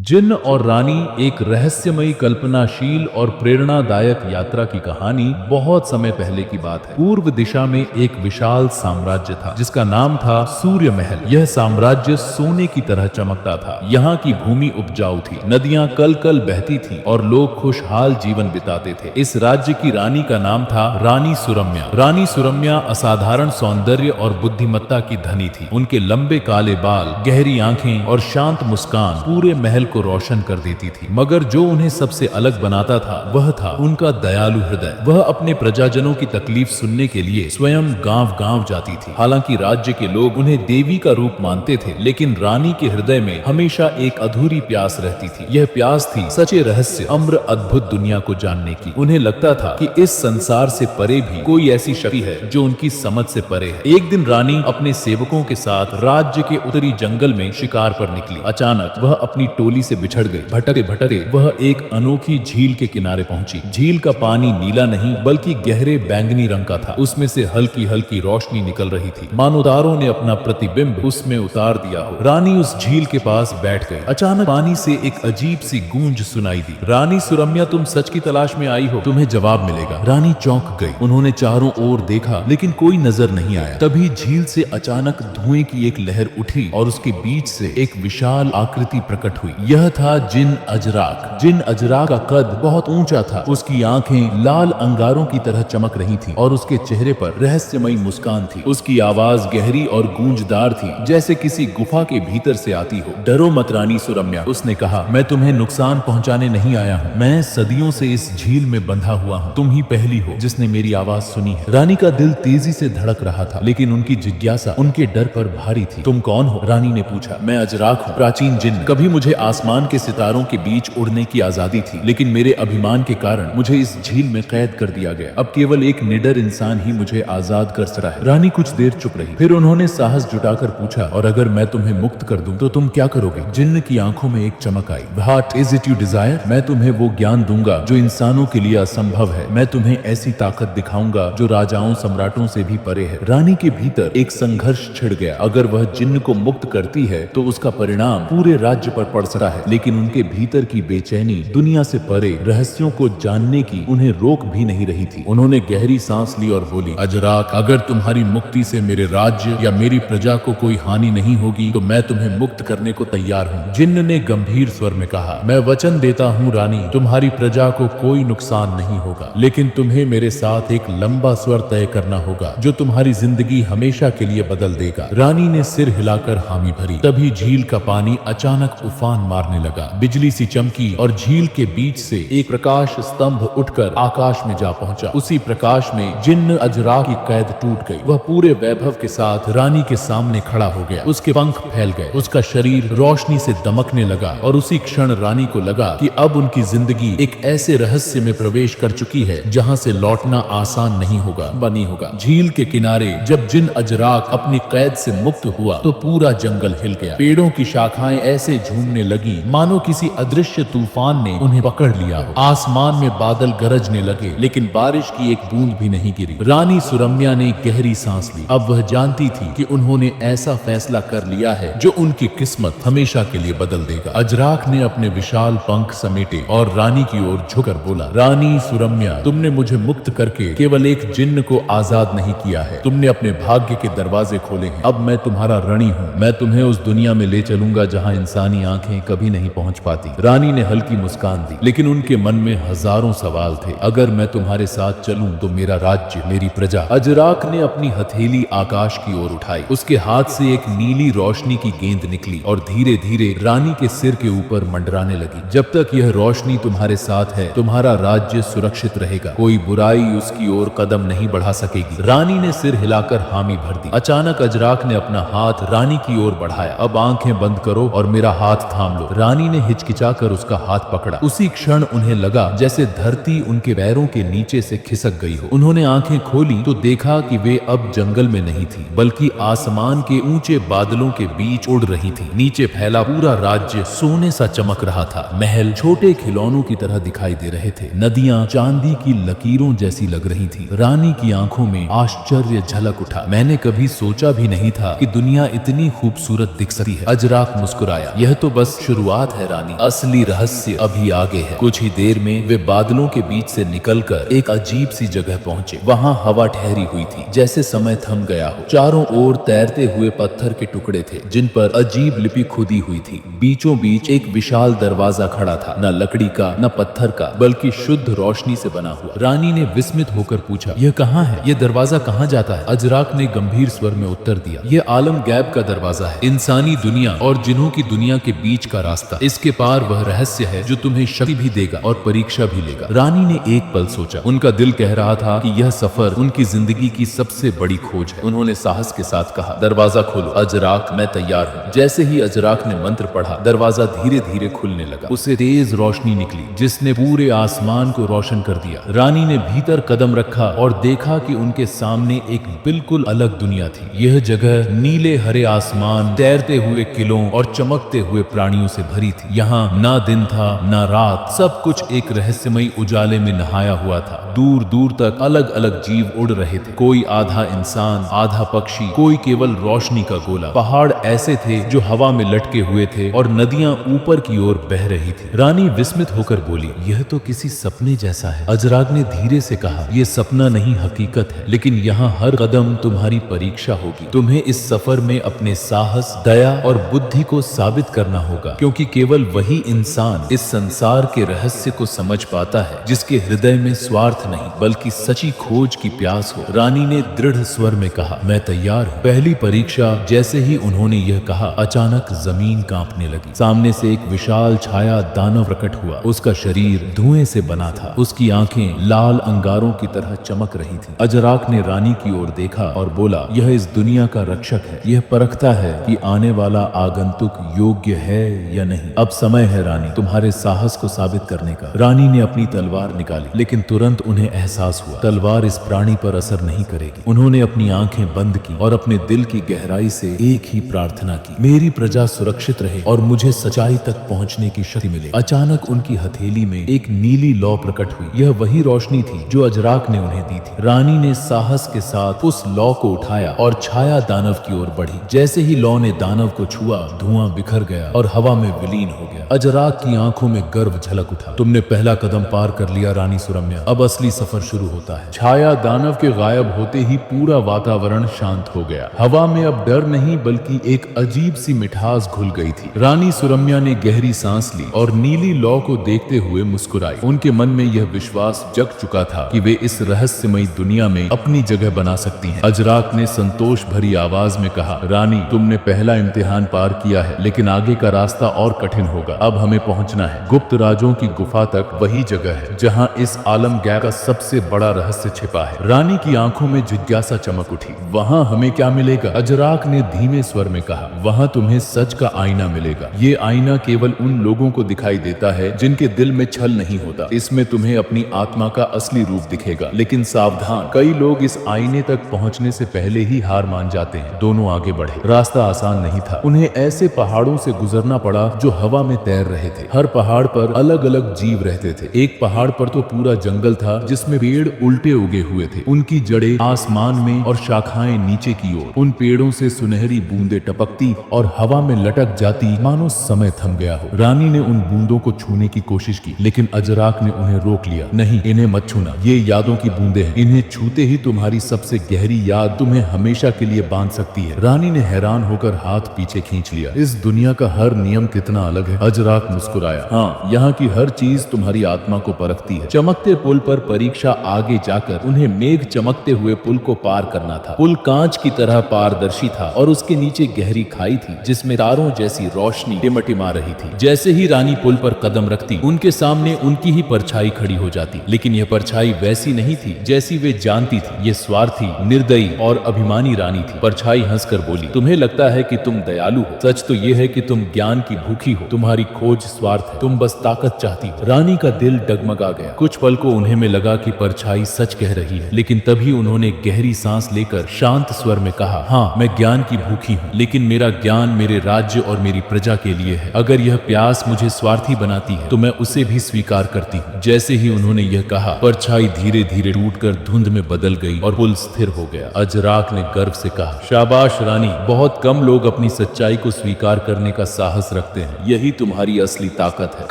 जिन्न और रानी एक रहस्यमयी कल्पनाशील और प्रेरणादायक यात्रा की कहानी बहुत समय पहले की बात है। पूर्व दिशा में एक विशाल साम्राज्य था जिसका नाम था सूर्य महल। यह साम्राज्य सोने की तरह चमकता था। यहाँ की भूमि उपजाऊ थी, नदियाँ कल कल बहती थी और लोग खुशहाल जीवन बिताते थे। इस राज्य की रानी का नाम था रानी सुरम्या। रानी सुरम्या असाधारण सौंदर्य और बुद्धिमत्ता की धनी थी। उनके लंबे काले बाल, गहरी आंखें और शांत मुस्कान पूरे महल को रोशन कर देती थी। मगर जो उन्हें सबसे अलग बनाता था वह था उनका दयालु हृदय। वह अपने प्रजाजनों की तकलीफ सुनने के लिए स्वयं गांव-गांव जाती थी। हालांकि राज्य के लोग उन्हें देवी का रूप मानते थे, लेकिन रानी के हृदय में हमेशा एक अधूरी प्यास रहती थी। यह प्यास थी सच्चे रहस्य, अम्र अद्भुत दुनिया को जानने की। उन्हें लगता था कि इस संसार से परे भी कोई ऐसी शक्ति है जो उनकी समझ से परे है। एक दिन रानी अपने सेवकों के साथ राज्य के उत्तरी जंगल में शिकार पर निकली। अचानक वह अपनी टोली से बिछड़ गई। भटके भटके वह एक अनोखी झील के किनारे पहुंची। झील का पानी नीला नहीं बल्कि गहरे बैंगनी रंग का था। उसमें से हल्की हल्की रोशनी निकल रही थी, मानो तारों ने अपना प्रतिबिंब उसमें उतार दिया हो। रानी उस झील के पास बैठ गई। अचानक पानी से एक अजीब सी गूंज सुनाई दी। रानी सुरम्या, तुम सच की तलाश में आई हो, तुम्हें जवाब मिलेगा। रानी चौंक गई। उन्होंने चारों ओर देखा लेकिन कोई नजर नहीं आया। तभी झील से अचानक धुएं की एक लहर उठी और उसके बीच से एक विशाल आकृति प्रकट हुई। यह था जिन अजराक। जिन अजराक का कद बहुत ऊंचा था। उसकी आंखें लाल अंगारों की तरह चमक रही थीं और उसके चेहरे पर रहस्यमयी मुस्कान थी। उसकी आवाज गहरी और गूंजदार थी, जैसे किसी गुफा के भीतर से आती हो। डरो मत रानी सुरम्या, उसने कहा, मैं तुम्हें नुकसान पहुंचाने नहीं आया हूँ। मैं सदियों से इस झील में बंधा हुआ हूँ। तुम ही पहली हो जिसने मेरी आवाज सुनी है। रानी का दिल तेजी से धड़क रहा था, लेकिन उनकी जिज्ञासा उनके डर पर भारी थी। तुम कौन हो? रानी ने पूछा। मैं अजराक हूँ, प्राचीन जिन। कभी मुझे आसमान के सितारों के बीच उड़ने की आजादी थी, लेकिन मेरे अभिमान के कारण मुझे इस झील में कैद कर दिया गया। अब केवल एक निडर इंसान ही मुझे आजाद कर सकता है। रानी कुछ देर चुप रही, फिर उन्होंने साहस जुटाकर पूछा, और अगर मैं तुम्हें मुक्त कर दूं तो तुम क्या करोगे? जिन्न की आंखों में एक चमक आई। What is it you desire? मैं तुम्हें वो ज्ञान दूंगा जो इंसानों के लिए असंभव है। मैं तुम्हें ऐसी ताकत दिखाऊंगा जो राजाओं सम्राटों से भी परे है। रानी के भीतर एक संघर्ष छिड़ गया। अगर वह जिन्न को मुक्त करती है तो उसका परिणाम पूरे राज्य पर पड़ सकता है, लेकिन उनके भीतर की बेचैनी, दुनिया से परे रहस्यों को जानने की उन्हें रोक भी नहीं रही थी। उन्होंने गहरी सांस ली और बोली, अजराक, अगर तुम्हारी मुक्ति से मेरे राज्य या मेरी प्रजा को कोई हानि नहीं होगी तो मैं तुम्हें मुक्त करने को तैयार हूँ। जिन्न ने गंभीर स्वर में कहा, मैं वचन देता हूँ रानी, तुम्हारी प्रजा को कोई नुकसान नहीं होगा, लेकिन तुम्हें मेरे साथ एक लंबा स्वर तय करना होगा जो तुम्हारी जिंदगी हमेशा के लिए बदल देगा। रानी ने सिर हिलाकर हामी भरी। तभी झील का पानी अचानक उफान मारने लगा। बिजली सी चमकी और झील के बीच से एक प्रकाश स्तंभ उठकर आकाश में जा पहुंचा। उसी प्रकाश में जिन्न अजराक की कैद टूट गई। वह पूरे वैभव के साथ रानी के सामने खड़ा हो गया। उसके पंख फैल गए, उसका शरीर रोशनी से दमकने लगा और उसी क्षण रानी को लगा कि अब उनकी जिंदगी एक ऐसे रहस्य में प्रवेश कर चुकी है जहां से लौटना आसान नहीं होगा। झील के किनारे जब जिन अजराक अपनी कैद से मुक्त हुआ तो पूरा जंगल हिल गया। पेड़ों की शाखाएं ऐसे झूमने लगी मानो किसी अदृश्य तूफान ने उन्हें पकड़ लिया हो। आसमान में बादल गरजने लगे, लेकिन बारिश की एक बूंद भी नहीं गिरी। रानी सुरम्या ने गहरी सांस ली। अब वह जानती थी कि उन्होंने ऐसा फैसला कर लिया है जो उनकी किस्मत हमेशा के लिए बदल देगा। अजराक ने अपने विशाल पंख समेटे और रानी की ओर झुककर बोला, रानी सुरम्या, तुमने मुझे मुक्त करके केवल एक जिन्न को आजाद नहीं किया है, तुमने अपने भाग्य के दरवाजे खोले हैं। अब मैं तुम्हारा ऋणी हूँ। मैं तुम्हें उस दुनिया में ले चलूंगा जहाँ इंसानी आंखें कभी नहीं पहुंच पाती। रानी ने हल्की मुस्कान दी, लेकिन उनके मन में हजारों सवाल थे। अगर मैं तुम्हारे साथ चलूं तो मेरा राज्य, मेरी प्रजा। अजराक ने अपनी हथेली आकाश की ओर उठाई। उसके हाथ से एक नीली रोशनी की गेंद निकली और धीरे धीरे रानी के सिर के ऊपर मंडराने लगी। जब तक यह रोशनी तुम्हारे साथ है, तुम्हारा राज्य सुरक्षित रहेगा। कोई बुराई उसकी ओर कदम नहीं बढ़ा सकेगी। रानी ने सिर हिलाकर हामी भर दी। अचानक अजराक ने अपना हाथ रानी की ओर बढ़ाया। अब आंखें बंद करो और मेरा हाथ थाम लो। रानी ने हिचकिचाकर उसका हाथ पकड़ा। उसी क्षण उन्हें लगा जैसे धरती उनके पैरों के नीचे से खिसक गई हो। उन्होंने आंखें खोली तो देखा कि वे अब जंगल में नहीं थी, बल्कि आसमान के ऊंचे बादलों के बीच उड़ रही थी। नीचे फैला पूरा राज्य सोने सा चमक रहा था। महल छोटे खिलौनों की तरह दिखाई दे रहे थे। नदियां चांदी की लकीरों जैसी लग रही थी। रानी की आंखों में आश्चर्य झलक उठा। मैंने कभी सोचा भी नहीं था कि दुनिया इतनी खूबसूरत दिख सकती है। अजराक मुस्कुराया, यह तो बस शुरुआत है रानी, असली रहस्य अभी आगे है। कुछ ही देर में वे बादलों के बीच से निकलकर एक अजीब सी जगह पहुंचे। वहां हवा ठहरी हुई थी, जैसे समय थम गया हो। चारों ओर तैरते हुए पत्थर के टुकड़े थे जिन पर अजीब लिपि खुदी हुई थी। बीचों बीच एक विशाल दरवाजा खड़ा था, न लकड़ी का न पत्थर का, बल्कि शुद्ध रोशनी से बना हुआ। रानी ने विस्मित होकर पूछा, यह कहाँ है? यह दरवाजा कहाँ जाता है? अजराक ने गंभीर स्वर में उत्तर दिया, यह आलम गैब का दरवाजा है, इंसानी दुनिया और जिन्हों की दुनिया के बीच का रास्ता। इसके पार वह रहस्य है जो तुम्हें शक्ति भी देगा और परीक्षा भी लेगा। रानी ने एक पल सोचा। उनका दिल कह रहा था कि यह सफर उनकी जिंदगी की सबसे बड़ी खोज है। उन्होंने साहस के साथ कहा, दरवाजा खोलो। अजराक, मैं तैयार हूँ। जैसे ही अजराक ने मंत्र पढ़ा, दरवाजा धीरे धीरे खुलने लगा। उसे तेज रोशनी निकली जिसने पूरे आसमान को रोशन कर दिया। रानी ने भीतर कदम रखा और देखा कि उनके सामने एक बिल्कुल अलग दुनिया थी। यह जगह नीले हरे आसमान, तैरते हुए किलों और चमकते हुए प्राणियों से भरी थी। यहाँ ना दिन था ना रात, सब कुछ एक रहस्यमयी उजाले में नहाया हुआ था। दूर दूर तक अलग अलग जीव उड़ रहे थे, कोई आधा इंसान आधा पक्षी, कोई केवल रोशनी का गोला। पहाड़ ऐसे थे जो हवा में लटके हुए थे और नदियां ऊपर की ओर बह रही थी। रानी विस्मित होकर बोली, यह तो किसी सपने जैसा है। अजराग ने धीरे से कहा, यह सपना नहीं हकीकत है, लेकिन यहाँ हर कदम तुम्हारी परीक्षा होगी। तुम्हें इस सफर में अपने साहस, दया और बुद्धि को साबित करना होगा, क्योंकि केवल वही इंसान इस संसार के रहस्य को समझ पाता है जिसके हृदय में स्वार्थ नहीं बल्कि सच्ची खोज की प्यास हो। रानी ने दृढ़ स्वर में कहा, मैं तैयार हूँ। पहली परीक्षा। जैसे ही उन्होंने यह कहा, अचानक जमीन कांपने लगी। सामने से एक विशाल छाया दानव प्रकट हुआ। उसका शरीर धुएं से बना था, उसकी आंखें लाल अंगारों की तरह चमक रही थी। अजराक ने रानी की ओर देखा और बोला, यह इस दुनिया का रक्षक है। यह परखता है कि आने वाला आगंतुक योग्य है या नहीं। अब समय है रानी, तुम्हारे साहस को साबित करने का। रानी ने अपनी तलवार निकाली, लेकिन तुरंत उन्हें एहसास हुआ तलवार इस प्राणी पर असर नहीं करेगी। उन्होंने अपनी आंखें बंद की और अपने दिल की गहराई से एक ही प्रार्थना की, मेरी प्रजा सुरक्षित रहे और मुझे सच्चाई तक पहुंचने की शक्ति मिले। अचानक उनकी हथेली में एक नीली लौ प्रकट हुई। यह वही रोशनी थी जो अजराक ने उन्हें दी थी। रानी ने साहस के साथ उस लौ को उठाया और छाया दानव की ओर बढ़ी। जैसे ही लौ ने दानव को छुआ, धुआं बिखर गया और हवा में विलीन हो गया। अजराक की आंखों में गर्व झलक उठा। तुमने पहला कदम पार कर लिया रानी सुरम्या, अब असली सफर शुरू होता है। छाया दानव के गायब होते ही पूरा वातावरण शांत हो गया। हवा में अब डर नहीं बल्कि एक अजीब सी मिठास घुल गई थी। रानी सुरम्या ने गहरी सांस ली और नीली लौ को देखते हुए मुस्कुराई। उनके मन में यह विश्वास जग चुका था कि वे इस रहस्यमयी दुनिया में अपनी जगह बना सकती हैं। अजराक ने संतोष भरी आवाज में कहा, रानी तुमने पहला इम्तिहान पार किया है, लेकिन आगे का रास्ता और कठिन होगा। अब हमें पहुंचना है गुप्त राजों की गुफा तक। वही जगह है जहां इस आलम गैब का सबसे बड़ा रहस्य छिपा है। रानी की आंखों में जिज्ञासा चमक उठी। वहां हमें क्या मिलेगा? अजराक ने धीमे स्वर में कहा, वहां तुम्हें सच का आईना मिलेगा। ये आईना केवल उन लोगों को दिखाई देता है जिनके दिल में छल नहीं होता। इसमें तुम्हें अपनी आत्मा का असली रूप दिखेगा। लेकिन सावधान, कई लोग इस आईने तक पहुंचने से पहले ही हार मान जाते हैं। दोनों आगे बढ़े। रास्ता आसान नहीं था। उन्हें ऐसे पहाड़ों से गुजरना पड़ा जो हवा में तैर रहे थे। हर पहाड़ पर अलग अलग जीव रहते थे। एक पहाड़ पर तो पूरा जंगल था जिसमें पेड़ उल्टे उगे हुए थे, उनकी जड़ें आसमान में और शाखाएं नीचे की ओर। उन पेड़ों से सुनहरी बूंदें टपकती और हवा में लटक जाती मानो समय थम गया हो। रानी ने उन बूंदों को छूने की कोशिश की, लेकिन अजराक ने उन्हें रोक लिया। नहीं, इन्हें मत छूना, ये यादों की बूंदें हैं। इन्हें छूते ही तुम्हारी सबसे गहरी याद तुम्हें हमेशा के लिए बांध सकती है। रानी ने हैरान होकर हाथ पीछे खींच लिया। इस दुनिया का हर नियम कितना अलग है। अजराक मुस्कुराया, हाँ, यहाँ की हर चीज तुम्हारी आत्मा को परखती है। चमकते पुल पर परीक्षा। आगे जाकर उन्हें मेघ चमकते हुए पुल को पार करना था। पुल कांच की तरह पारदर्शी था और उसके नीचे गहरी खाई थी जिसमें तारों जैसी रोशनी टिमटिमा रही थी। जैसे ही रानी पुल पर कदम रखती, उनके सामने उनकी ही परछाई खड़ी हो जाती। लेकिन यह परछाई वैसी नहीं थी जैसी वे जानती थी। ये स्वार्थी, निर्दयी और अभिमानी रानी थी। परछाई हंसकर बोली, तुम्हें लगता है कि तुम दयालु हो, सच तो यह है कि तुम ज्ञान की भूखी हो। तुम्हारी खोज स्वार्थ है, तुम बस ताकत चाहती हो। रानी का दिल डगमगा गया। कुछ पल को उन्हें में लगा कि परछाई सच कह रही है, लेकिन तभी उन्होंने गहरी सांस लेकर शांत स्वर में कहा, हाँ, मैं ज्ञान की भूखी हूँ, लेकिन मेरा ज्ञान मेरे राज्य और मेरी प्रजा के लिए है। अगर यह प्यास मुझे स्वार्थी बनाती है तो मैं उसे भी स्वीकार करती हूँ। जैसे ही उन्होंने यह कहा, परछाई धीरे धीरे टूटकर धुंध में बदल गई और पुल स्थिर हो गया। अजराक ने गर्व से कहा, शाबाश रानी, बहुत कम लोग अपनी सच्चाई को स्वीकार करने का साहस रखते हैं, यही तुम्हारी असली ताकत है।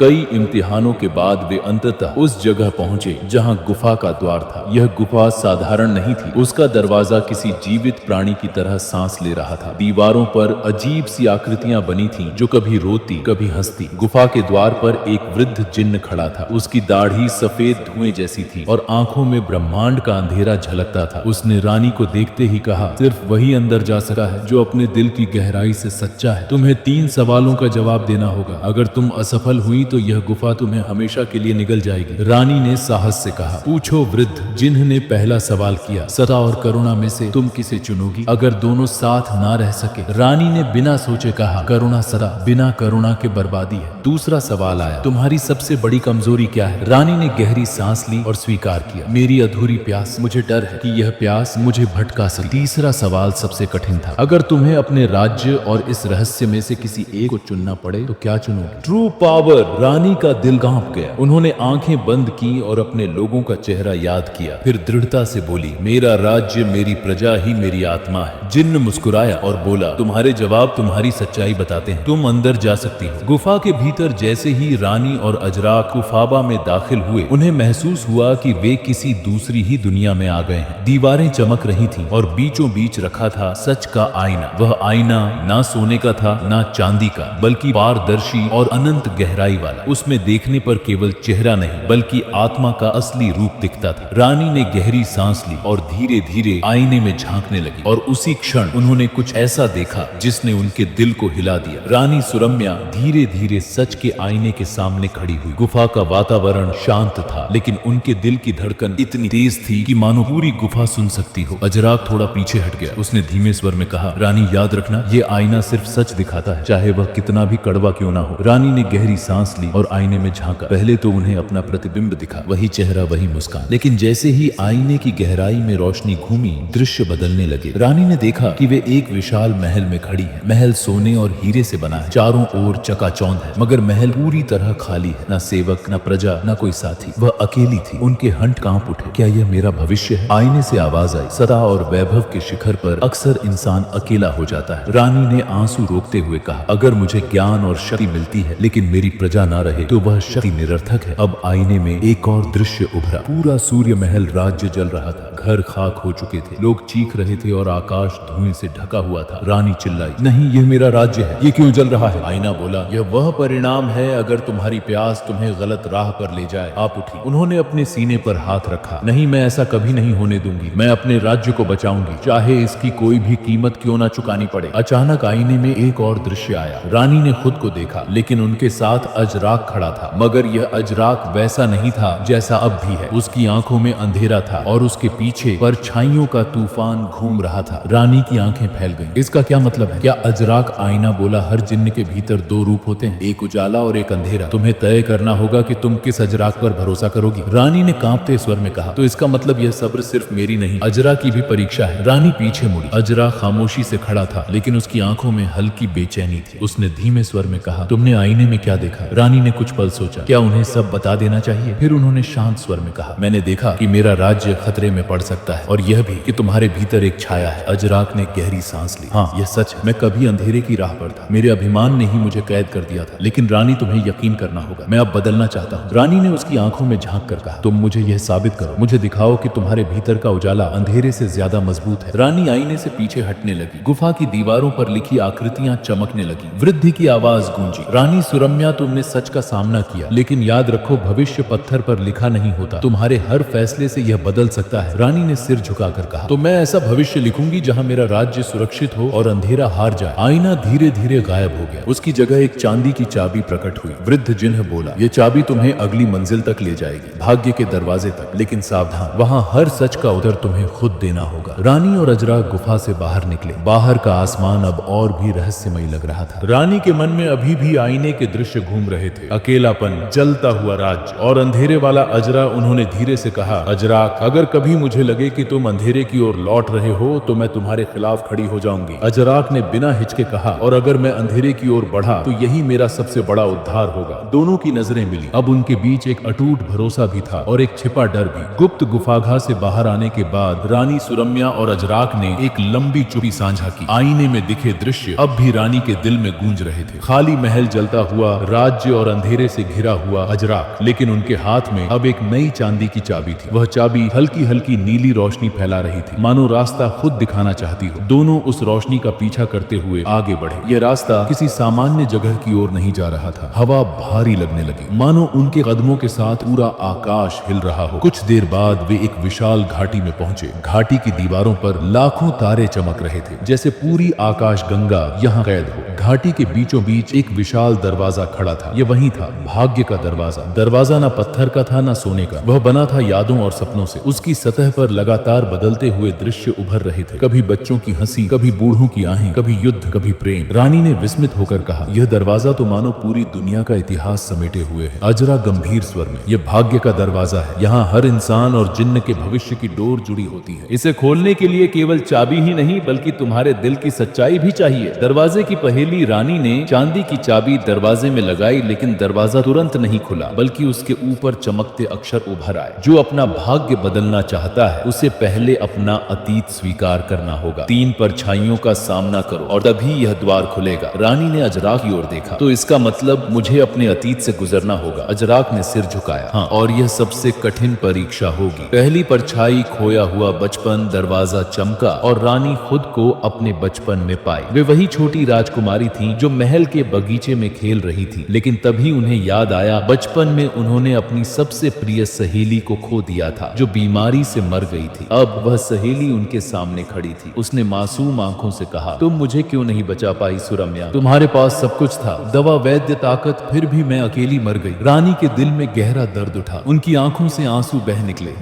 कई इम्तिहानों के बाद वे अंततः उस जगह पहुंचे जहां गुफा का द्वार था। यह गुफा साधारण नहीं थी, उसका दरवाजा किसी जीवित प्राणी की तरह सांस ले रहा था। दीवारों पर अजीब सी आकृतियां बनी थीं, जो कभी रोती कभी हंसती। गुफा के द्वार पर एक वृद्ध जिन्न खड़ा था। उसकी दाढ़ी सफेद धुएं जैसी थी और आंखों में ब्रह्मांड का अंधेरा झलकता था। उसने रानी को देखते ही कहा, सिर्फ वही अंदर जा सका है जो अपने दिल की गहराई से सच्चा है। तुम्हें 3 सवालों का जवाब देना होगा। अगर तुम असफल हुई तो यह गुफा तुम्हें हमेशा के लिए निगल जाएगी। रानी ने साहस से कहा, पूछो वृद्ध। जिन्ह ने पहला सवाल किया, सता और करुणा में से तुम किसे चुनोगी अगर दोनों साथ ना रह सके? रानी ने बिना सोचे कहा, करुणा सदा, बिना करुणा के बर्बादी है। दूसरा सवाल आया, तुम्हारी सबसे बड़ी कमजोरी क्या है? रानी ने गहरी सांस ली और स्वीकार किया, मेरी अधूरी प्यास। मुझे डर है कि यह प्यास मुझे भटका सके। तीसरा सवाल सबसे कठिन था, अगर तुम्हें अपने राज्य और इस रहस्य में से किसी एक को चुनना पड़े तो क्या चुनोगे? True power. रानी का दिल कांप गया। उन्होंने आंखें बंद की और अपने लोगों का चेहरा याद किया। फिर दृढ़ता से बोली, मेरा राज्य, मेरी प्रजा ही मेरी आत्मा है। जिन्न मुस्कुराया और बोला, तुम्हारे जवाब तुम्हारी सच्चाई बताते हैं। तुम अंदर जा सकती हो। गुफा के भीतर जैसे ही रानी और अजराक गुफाबा में दाखिल हुए, उन्हें महसूस हुआ कि वे किसी दूसरी ही दुनिया में आ गए हैं। दीवारें चमक रही थीं और बीचों बीच रखा था सच का आईना। वह आईना ना सोने का था ना चांदी का, बल्कि पारदर्शी और अनंत गहराई वाला। उसमें देखने पर केवल चेहरा नहीं बल्कि आत्मा का असली रूप दिखता था। रानी ने गहरी सांस ली और धीरे धीरे आईने में झांकने लगी और उसी क्षण उन्होंने कुछ ऐसा देखा जिसने उनके दिल को हिला दिया। रानी सुरम्या धीरे धीरे सच के आईने के सामने खड़ी हुई। गुफा का वातावरण शांत था, लेकिन उनके दिल की धड़कन इतनी तेज थी कि मानो पूरी गुफा सुन सकती हो। अजराक थोड़ा पीछे हट गया। उसने धीमे स्वर में कहा, रानी याद रखना, ये आईना सिर्फ सच दिखाता है, चाहे वह कितना भी कड़वा क्यों ना हो। रानी ने गहरी सांस ली और आईने में झांका। पहले तो उन्हें अपना प्रतिबिंब दिखा, वही चेहरा वही मुस्कान। लेकिन जैसे ही आईने की गहराई में रोशनी घूमी, दृश्य बदलने लगे। रानी ने देखा कि वे एक विशाल महल में खड़ी है। महल सोने और हीरे से बना है, चारों ओर चकाचौंध है, मगर महल पूरी तरह खाली है। न सेवक, न प्रजा, न कोई साथी। वह अकेली थी। उनके हंट कांप उठे। क्या यह मेरा भविष्य है? आईने से आवाज आई, सदा और वैभव के शिखर पर अक्सर इंसान अकेला हो जाता है। रानी ने आंसू रोकते हुए कहा, अगर मुझे ज्ञान और शक्ति मिलती है लेकिन मेरी प्रजा ना रहे तो वह शक्ति निरर्थक है। अब आईने में एक और दृश्य उभरा। पूरा सूर्य महल राज्य जल रहा था। घर खाक हो चुके थे, लोग चीख रहे थे और आकाश धुएं से ढका हुआ था। रानी चिल्लाई, नहीं, यह मेरा राज्य है, ये क्यों जल रहा है? आईना बोला, यह वह परिणाम है अगर तुम्हारी प्यास तुम्हें गलत राह पर ले जाए। आप उठी। उन्होंने अपने सीने पर हाथ रखा। नहीं, मैं ऐसा कभी नहीं होने दूंगी। मैं अपने राज्य को बचाऊंगी, चाहे इसकी कोई भी कीमत क्यों ना चुकानी पड़े। अचानक आईने में एक और दृश्य आया। रानी ने खुद को देखा, लेकिन उनके साथ अजराक खड़ा था, मगर यह अजराक वैसा नहीं था जैसा अब भी है। उसकी आंखों में अंधेरा था और उसके पीछे परछाइयों का तूफान घूम रहा था। रानी की आंखें फैल गईं। इसका क्या मतलब है? क्या अजराक? आईना बोला, हर जिन्न के भीतर 2 रूप होते हैं, एक उजाला और एक अंधेरा। तुम्हें तय करना होगा कि तुम किस अजराक पर भरोसा करोगी। रानी ने कांपते स्वर में कहा, तो इसका मतलब यह सब्र सिर्फ मेरी नहीं, अजरा की भी परीक्षा है। रानी पीछे मुड़ी। अजरा खामोशी से खड़ा था, लेकिन उसकी आंखों में हल्की बेचैनी थी। उसने धीमे स्वर में कहा, तुमने आईने में क्या देखा? रानी ने कुछ पल सोचा, क्या उन्हें सब बता देना चाहिए? फिर उन्होंने शांत स्वर में कहा, मैंने देखा कि मेरा राज्य खतरे में पड़ सकता है, और यह भी कि तुम्हारे भीतर एक छाया है। अजराक ने गहरी सांस ली। हाँ, यह सच है, मैं कभी अंधेरे की राह पर था। मेरे अभिमान ने ही मुझे कैद कर दिया था, लेकिन रानी तुम्हें यकीन करना होगा, मैं अब बदलना चाहता हूँ। रानी ने उसकी आंखों में झांक कर कहा, तुम मुझे यह साबित करो, मुझे दिखाओ कि तुम्हारे भीतर का उजाला अंधेरे से ज्यादा मजबूत है। रानी आईने से पीछे हटने लगी। गुफा की दीवारों पर लिखी आकृतियां चमकने लगी। वृद्धि की आवाज गूंजी, रानी सुरम्या, तुमने सच का सामना किया, लेकिन याद रखो, भविष्य पत्थर पर लिखा नहीं होता। तुम्हारे हर फैसले से यह बदल सकता है। रानी ने सिर झुकाकर कहा, तो मैं ऐसा भविष्य लिखूंगी जहां मेरा राज्य सुरक्षित हो और अंधेरा हार जाए। आईना धीरे धीरे गायब हो गया। उसकी जगह एक चांदी की चाबी प्रकट हुई। वृद्ध जिन्ह बोला, ये चाबी तुम्हें अगली मंजिल तक ले जाएगी, भाग्य के दरवाजे तक, लेकिन सावधान, वहां हर सच का उत्तर तुम्हें खुद देना होगा। रानी और अजरा गुफा से बाहर निकले। बाहर का आसमान अब और भी रहस्यमयी लग रहा था। रानी के मन में अभी भी आईने के दृश्य घूम रहे थे, अकेलापन, जलता हुआ राज्य और अंधेरे वाला अजरा। उन्होंने धीरे से कहा, अजराक, अगर कभी मुझे लगे कि तुम अंधेरे की ओर लौट रहे हो तो मैं तुम्हारे खिलाफ खड़ी हो जाऊंगी। अजराक ने बिना हिचके कहा, और अगर मैं अंधेरे की ओर बढ़ा तो यही मेरा सबसे बड़ा उद्धार होगा। दोनों की नजरें मिली। अब उनके बीच एक अटूट भरोसा भी था और एक छिपा डर भी। गुप्त गुफाघा से बाहर आने के बाद रानी सुरम्या और अजराक ने एक लंबी चुप्पी साझा की। आईने में दिखे दृश्य अब भी रानी के दिल में गूंज रहे रहे थे। खाली महल जलता हुआ, राज्य और अंधेरे से घिरा हुआ अजराक, लेकिन उनके हाथ में अब एक नई चांदी की चाबी थी। वह चाबी हल्की हल्की नीली रोशनी फैला रही थी, मानो रास्ता खुद दिखाना चाहती हो। दोनों उस रोशनी का पीछा करते हुए आगे बढ़े। यह रास्ता किसी सामान्य जगह की ओर नहीं जा रहा था। हवा भारी लगने लगी, मानो उनके कदमों के साथ पूरा आकाश हिल रहा हो। कुछ देर बाद वे एक विशाल घाटी में पहुंचे। घाटी की दीवारों पर लाखों तारे चमक रहे थे, जैसे पूरी आकाश गंगा यहाँ कैद हो। घाटी के बीचों बीच एक विशाल दरवाजा खड़ा था। यह वही था, भाग्य का दरवाजा। दरवाजा ना पत्थर का था ना सोने का, वह बना था यादों और सपनों से। उसकी सतह पर लगातार बदलते हुए दृश्य उभर रहे थे, कभी बच्चों की हंसी, कभी बूढ़ों की आहें, कभी युद्ध, कभी प्रेम। रानी ने विस्मित होकर कहा, यह दरवाजा तो मानो पूरी दुनिया का इतिहास समेटे हुए है। अजरा गंभीर स्वर में, यह भाग्य का दरवाजा है। यहाँ हर इंसान और जिन्न के भविष्य की डोर जुड़ी होती है। इसे खोलने के लिए केवल चाबी ही नहीं, बल्कि तुम्हारे दिल की सच्चाई भी चाहिए। दरवाजे की पहेली रानी ने चांदी की चाबी दरवाजे में लगाई, लेकिन दरवाजा तुरंत नहीं खुला, बल्कि उसके ऊपर चमकते अक्षर उभर आए। जो अपना भाग्य बदलना चाहता है, उसे पहले अपना अतीत स्वीकार करना होगा। 3 परछाइयों का सामना करो और तभी यह द्वार खुलेगा। रानी ने अजराक की ओर देखा, तो इसका मतलब मुझे अपने अतीत से गुजरना होगा। अजराक ने सिर झुकाया, हाँ, और यह सबसे कठिन परीक्षा होगी। पहली परछाई, खोया हुआ बचपन। दरवाजा चमका और रानी खुद को अपने बचपन में पाई। वे वही छोटी राजकुमारी थी जो महल के बगीचे में खेल रही थी, लेकिन तभी उन्हें याद आया, बचपन में उन्होंने अपनी सबसे प्रिय सहेली को खो दिया था, जो बीमारी से मर गई थी। अब वह सहेली उनके सामने खड़ी थी। उसने मासूम आंखों से कहा, तुम मुझे क्यों नहीं बचा पाई सुरम्या? तुम्हारे पास सब कुछ था, दवा, वैद्य, ताकत, फिर भी मैं अकेली मर गई। रानी के दिल में गहरा दर्द उठा, उनकी आंखों से आंसू बह निकले।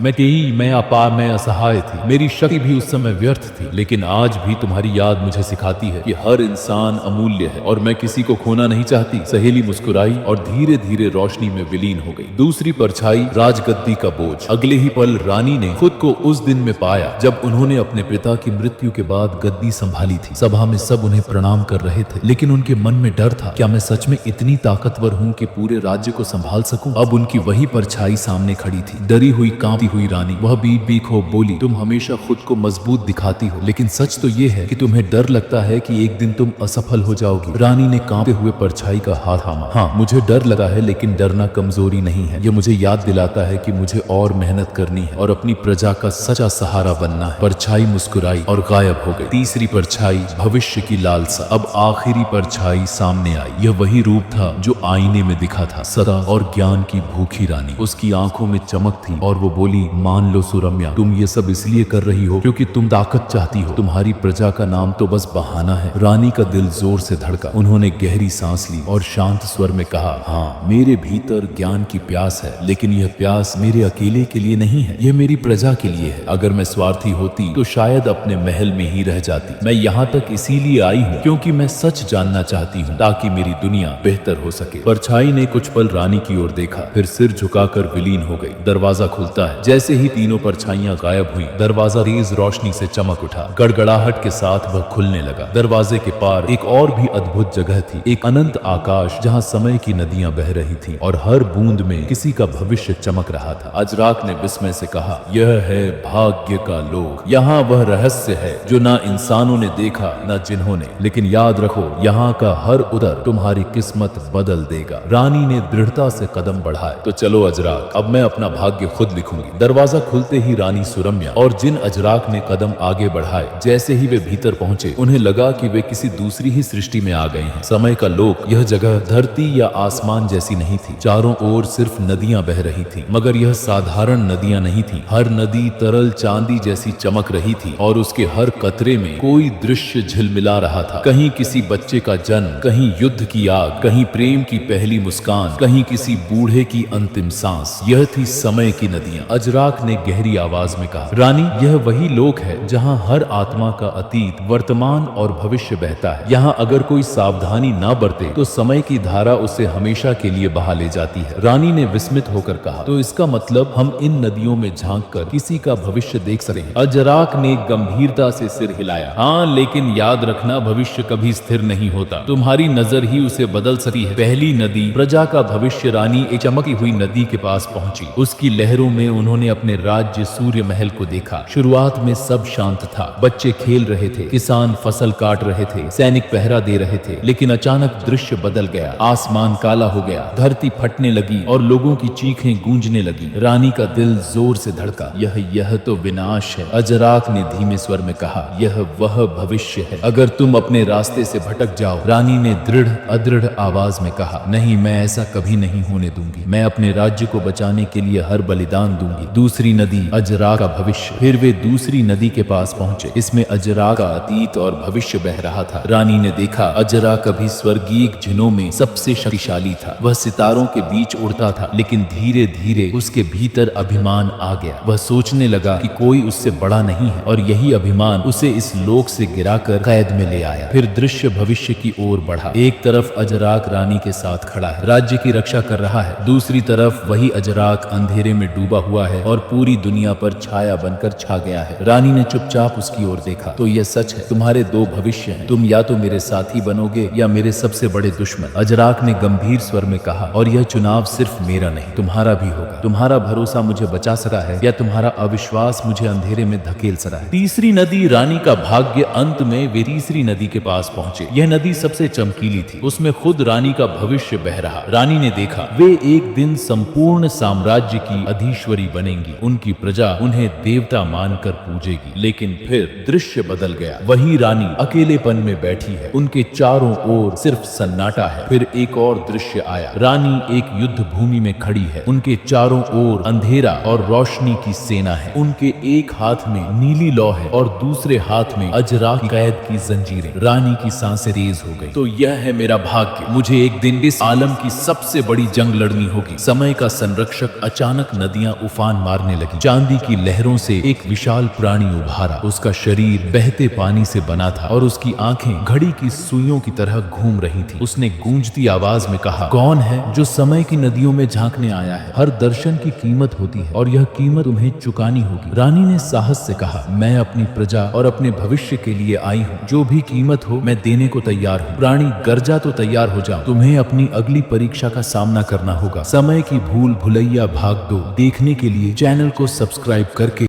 मैं अपार, मैं असहाय थी, मेरी शक्ति भी उस समय व्यर्थ थी, लेकिन आज भी तुम्हारी याद मुझे सिखाती है कि हर इंसान अमूल्य है और मैं किसी को खोना नहीं चाहती। सहेली मुस्कुराई और धीरे धीरे रोशनी में विलीन हो गई। दूसरी परछाई, राजगद्दी का बोझ। अगले ही पल रानी ने खुद को उस दिन में पाया जब उन्होंने अपने पिता की मृत्यु के बाद गद्दी संभाली थी। सभा में सब उन्हें प्रणाम कर रहे थे, लेकिन उनके मन में डर था, क्या मैं सच में इतनी ताकतवर हूँ कि पूरे राज्य को संभाल सकूं? अब उनकी वही परछाई सामने खड़ी थी, डरी हुई, कांपती हुई रानी। वह बीप बीप हो बोली, तुम हमेशा खुद को मजबूत दिखाती हो, लेकिन सच तो ये है कि तुम्हें डर लगता है कि एक दिन तुम असफल हो जाओगी। रानी ने कांपते हुए परछाई का हाथ थामा। हाँ, मुझे डर लगा है, लेकिन डरना कमजोरी नहीं है। यह मुझे याद दिलाता है कि मुझे और मेहनत करनी है और अपनी प्रजा का सच्चा सहारा बनना है। परछाई मुस्कुराई और गायब हो गई। तीसरी परछाई, भविष्य की लालसा। अब आखिरी परछाई सामने आई। यह वही रूप था जो आईने में दिखा था, सदा और ज्ञान की भूखी रानी। उसकी आंखों में चमक थी और वो बोली, मान लो सुरम्या, तुम ये सब इसलिए कर रही हो क्योंकि तुम ताकत चाहती हो। तुम्हारी प्रजा का नाम तो बस बहाना है। रानी का दिल जोर से धड़का। उन्होंने गहरी सांस ली और शांत स्वर में कहा, हाँ, मेरे भीतर ज्ञान की प्यास है, लेकिन यह प्यास मेरे अकेले के लिए नहीं है, यह मेरी प्रजा के लिए है। अगर मैं स्वार्थी होती तो शायद अपने महल में ही रह जाती। मैं यहाँ तक इसीलिए आई हूँ क्योंकि मैं सच जानना चाहती हूँ, ताकि मेरी दुनिया बेहतर हो सके। परछाई ने कुछ पल रानी की ओर देखा, फिर सिर झुकाकर विलीन हो गई। दरवाजा खुलता है। जैसे ही तीनों परछाइयां गायब हुई, दरवाजा तेज रोशनी से चमक उठा। गड़गड़ाहट के साथ वह खुलने लगा। दरवाजे के पार एक और भी अद्भुत जगह थी, एक अनंत आकाश जहाँ समय की नदियां बह रही थी और हर बूंद में किसी का भविष्य चमक रहा था। अजराक ने विस्मय से कहा, यह है भाग्य का लोक। यहाँ वह रहस्य है जो ना इंसानों ने देखा ना जिन्होंने, लेकिन याद रखो, यहाँ का हर उदर तुम्हारी किस्मत बदल देगा। रानी ने दृढ़ता से कदम बढ़ाए। तो चलो अजराक, अब मैं अपना भाग्य खुद लिखूंगी। दरवाजा खुलते ही रानी सुरम्या और जिन अजराक ने कदम आगे बढ़ाए, जैसे ही वे भीतर पहुंचे, उन्हें लगा कि वे किसी दूसरी ही सृष्टि में आ गए हैं। समय का लोक। यह जगह धरती या आसमान जैसी नहीं थी। चारों ओर सिर्फ नदियां बह रही थी, मगर यह साधारण नदियां नहीं थी। हर नदी तरल चांदी जैसी चमक रही थी और उसके हर कतरे में कोई दृश्य झिलमिला रहा था। कहीं किसी बच्चे का जन्म, कहीं युद्ध की आग, कहीं प्रेम की पहली मुस्कान, कहीं किसी बूढ़े की अंतिम सांस। यह थी समय की नदियां। अजराक ने गहरी आवाज में कहा, रानी, यह वही लोक है जहां हर आत्मा का अतीत, वर्तमान और भविष्य बहता है। यहाँ अगर कोई सावधानी ना बरते तो समय की धारा उसे हमेशा के लिए बहा ले जाती है। रानी ने विस्मित होकर कहा, तो इसका मतलब हम इन नदियों में झांककर किसी का भविष्य देख सकते हैं? अजराक ने गंभीरता से सिर हिलाया। हाँ, लेकिन याद रखना, भविष्य कभी स्थिर नहीं होता। तुम्हारी नजर ही उसे बदल सकती है। पहली नदी, प्रजा का भविष्य। रानी एक चमकी हुई नदी के पास पहुंची। उसकी लहरों में उन्होंने अपने राज्य सूर्य महल को देखा। शुरुआत में सब शांत था। बच्चे खेल रहे थे, किसान फसल काट रहे थे, सैनिक पहरा दे रहे थे, लगे, लेकिन अचानक दृश्य बदल गया। आसमान काला हो गया, धरती फटने लगी और लोगों की चीखें गूंजने लगी। रानी का दिल जोर से धड़का। यह तो विनाश है, अजराक ने धीमे स्वर में कहा। यह वह भविष्य है अगर तुम अपने रास्ते से भटक जाओ। रानी ने दृढ़ अदृढ़ आवाज में कहा, नहीं, मैं ऐसा कभी नहीं होने दूंगी। मैं अपने राज्य को बचाने के लिए हर बलिदान दूंगी। दूसरी नदी, अजराक का भविष्य। फिर वे दूसरी नदी के पास पहुंचे। इसमें अजराक का अतीत और भविष्य बह रहा था। रानी ने देखा, अजराक अभी स्वर्गीय जिनों में सबसे शक्तिशाली था। वह सितारों के बीच उड़ता था, लेकिन धीरे धीरे उसके भीतर अभिमान आ गया। वह सोचने लगा कि कोई उससे बड़ा नहीं है और यही अभिमान उसे इस लोक से गिराकर कैद में ले आया। फिर दृश्य भविष्य की ओर बढ़ा। एक तरफ अजराक रानी के साथ खड़ा है, राज्य की रक्षा कर रहा है। दूसरी तरफ वही अजराक अंधेरे में डूबा हुआ है और पूरी दुनिया पर छाया बनकर छा गया है। रानी ने चुपचाप उसकी ओर देखा। तो यह सच है, तुम्हारे दो भविष्य हैं। तुम या तो मेरे साथी बनोगे या मेरे सबसे बड़े दुश्मन। अजराक ने गंभीर स्वर में कहा, और यह चुनाव सिर्फ मेरा नहीं, तुम्हारा भी होगा। तुम्हारा भरोसा मुझे बचा सका है या तुम्हारा अविश्वास मुझे अंधेरे में धकेल सका है। तीसरी नदी, रानी का भाग्य। अंत में वे तीसरी नदी के पास पहुंचे। यह नदी सबसे चमकीली थी, उसमें खुद रानी का भविष्य बह रहा। रानी ने देखा, वे एक दिन संपूर्ण साम्राज्य की अधीश्वरी बनेंगी। उनकी प्रजा उन्हें देवता मानकर पूजेगी। लेकिन फिर दृश्य बदल गया। वही रानी अकेलेपन में बैठी है, उनके चारों ओर सिर्फ सन्नाटा है। फिर एक और दृश्य आया। रानी एक युद्ध भूमि में खड़ी है, उनके चारों ओर अंधेरा और रोशनी की सेना है। उनके एक हाथ में नीली लौ है और दूसरे हाथ में अजराक कैद की जंजीरें। रानी की सांसें तेज हो गई। तो यह है मेरा भाग्य, मुझे एक दिन इस आलम की सबसे बड़ी जंग लड़नी होगी। समय का संरक्षक। अचानक नदियां उफान मारने लगी। चांदी की लहरों से एक विशाल प्राणी उभारा। उसका शरीर बहते पानी से बना था और उसकी आंखें घड़ी की सुइयों की तरह घूम रही थी। उसने गूंजती आवाज में कहा, कौन है जो समय की नदियों में झांकने आया है? हर दर्शन की कीमत होती है और यह कीमत तुम्हें चुकानी होगी। रानी ने साहस से कहा, मैं अपनी प्रजा और अपने भविष्य के लिए आई हूँ। जो भी कीमत हो मैं देने को तैयार हूँ। प्राणी गर्जा, तो तैयार हो जाओ, तुम्हें अपनी अगली परीक्षा का सामना करना होगा। समय की भूल भुलैया भाग दो देखने के लिए चैनल को सब्सक्राइब करके